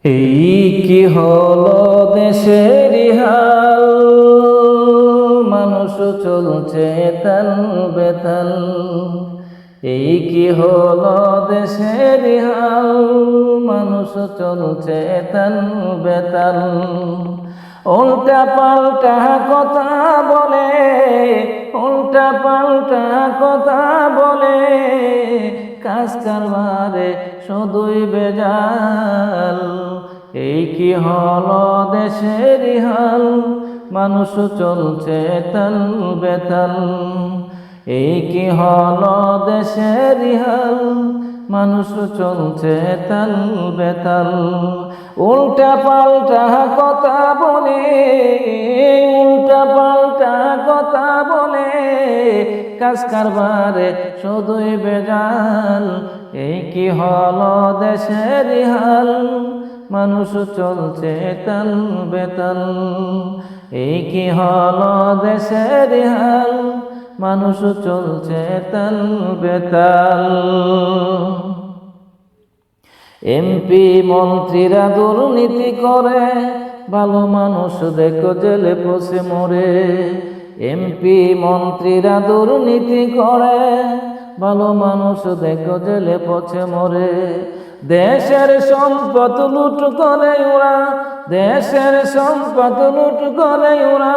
এই কি হলো দেশের হাল, মানুষ চলছে তাল বেতাল। এই কি হলো দেশের হাল, মানুষ চলছে তাল বেতাল। উল্টা পাল্টা কথা বলে, উল্টা পাল্টা কথা বলে, কাজ কারবারে শুধুই বেজাল। এই কি হলো দেশের হাল, মানুষ চলছে তাল বেতাল। এই কি হলো দেশের হাল, মানুষ চলছে তাল বেতাল। উল্টা পাল্টা কথা বলে, উল্টা পাল্টা কথা বলে, কাজ কারবারে শুধুই বেজাল। এই কি হলো দেশের হাল, মানুষ চলছে তাল বেতাল। এই কি হলো দেশের হাল, মানুষ চলছে তাল বেতাল। এমপি মন্ত্রীরা দুর্নীতি করে, ভালো মানুষ দেখো জেলে পচে মরে। এমপি মন্ত্রীরা দুর্নীতি করে, ভালো মানুষ দেখো জেলে পচে মরে। দেশের সম্পদ লুট করে ওরা, দেশের সম্পদ লুট করে ওরা,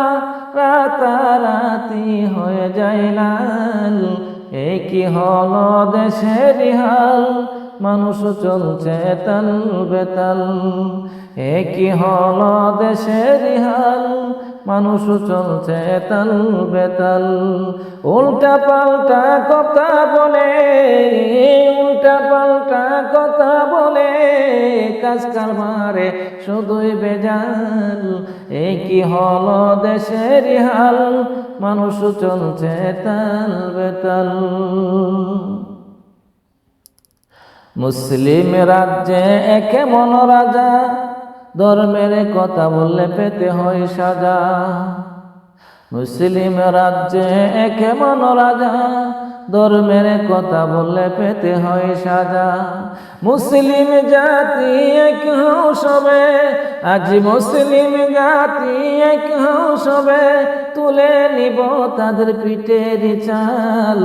রাতারাতি হয়ে যায় লাল। এই কি হলো দেশের হাল, মানুষ চলছে তাল বেতাল। এই কি হলো দেশের হাল, মানুষ চলছে তাল বেতাল। উল্টা পাল্টা কথা বলে, উল্টা পাল্টা কথা বলে, কাজ কারবারে শুধুই বেজাল। এই কি হলো দেশের হাল, মানুষ চলছে তাল বেতাল। মুসলিম রাজ্যে একে মন রাজা, ধর্মের কথা বললে পেতে হয় সাজা। মুসলিম রাজ্যে একে মন রাজা, ধর্মের কথা বললে পেতে হয় সাজা। মুসলিম জাতি এক হও সবে, আজ মুসলিম জাতি এক হও সবে, তুলে নিব তাদের পিঠের চাল।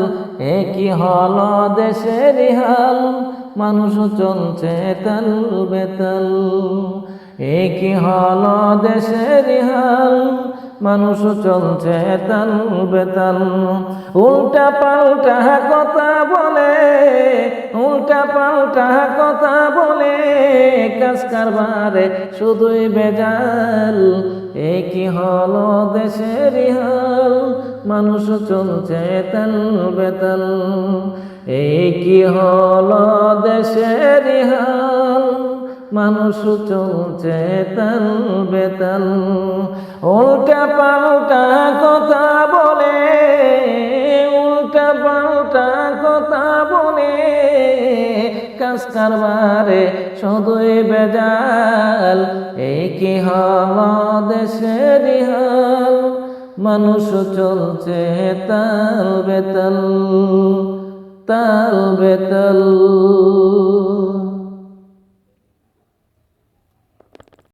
এ কি হলো দেশের হাল, মানুষ চলছে তাল বেতাল। এ কি হলো দেশের হাল, মানুষ চলছে তাল বেতাল। উল্টা পাল্টা কথা বলে, উল্টা পাল্টা কথা বলে, কাজ কারবারে শুধুই বেজাল। এ কি হলো দেশের হাল, মানুষ চলছে তাল বেতাল। এই কি হলো দেশের হাল, মানুষ চলছে তাল বেতাল। উল্টা পাল্টা কথা বলে, উল্টা পাল্টা কথা বলে, কাজ কারবারে শুধুই বেজাল। এই কি হলো দেশের হাল, মানুষ চলছে তাল বেতাল, তাল বেতাল।